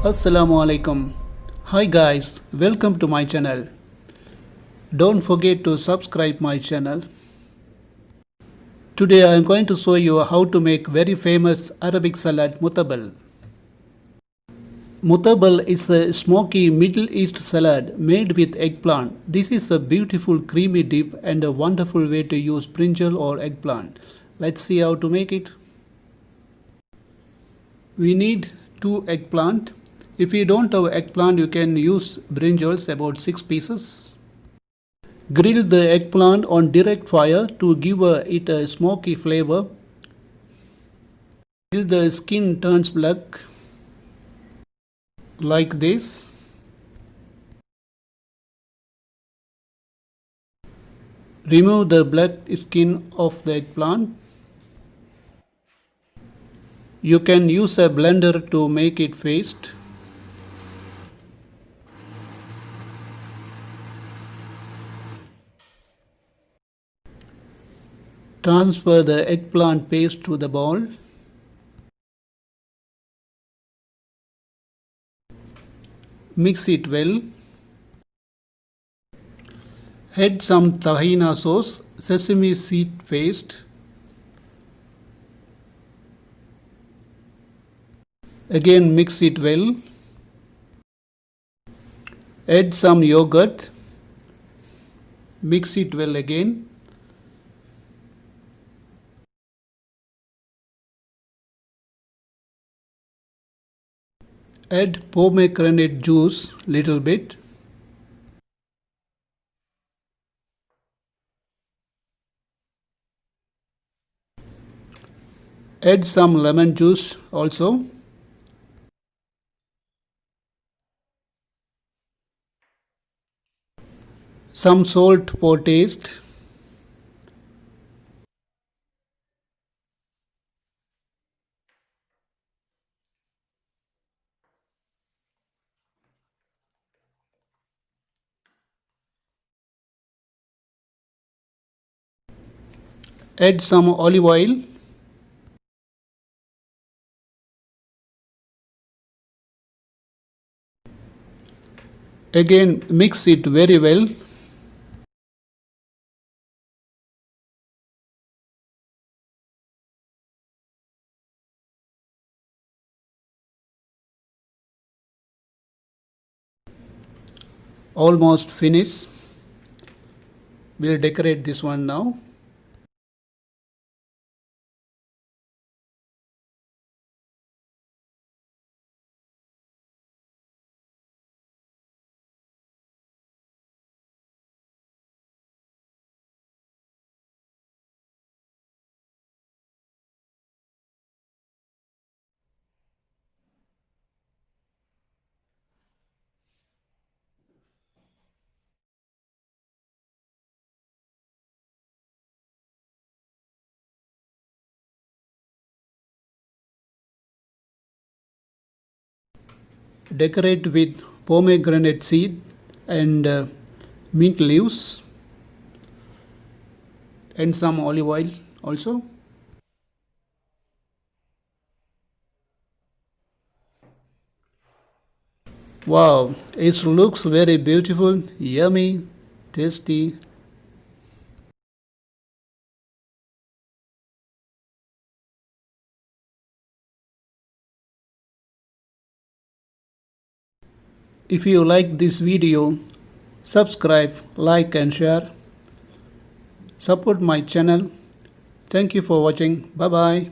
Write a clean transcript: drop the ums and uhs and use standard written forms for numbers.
Assalamu alaikum. Hi guys, welcome to my channel. Don't forget to subscribe my channel. Today I am going to show you how to make very famous Arabic salad mutabal. Mutabal is a smoky Middle East salad made with eggplant. This is a beautiful creamy dip and a wonderful way to use brinjal or eggplant. Let's see how to make it. We need 2 eggplant. If you don't have eggplant, you can use brinjals, about 6 pieces. Grill the eggplant on direct fire to give it a smoky flavor. Till the skin turns black, like this. Remove the black skin of the eggplant. You can use a blender to make it paste. Transfer the eggplant paste to the bowl. Mix it well. Add some tahini sauce, sesame seed paste. Again mix it well. Add some yogurt. Mix it well again. Add pomegranate juice little bit. Add some lemon juice also. Some salt for taste. Add some olive oil. Again mix it very well. Almost finished. We'll decorate this one now. Decorate with pomegranate seed and mint leaves and some olive oil also. Wow, it looks very beautiful, yummy, tasty. If you like this video, subscribe, like and share. Support my channel. Thank you for watching. Bye bye.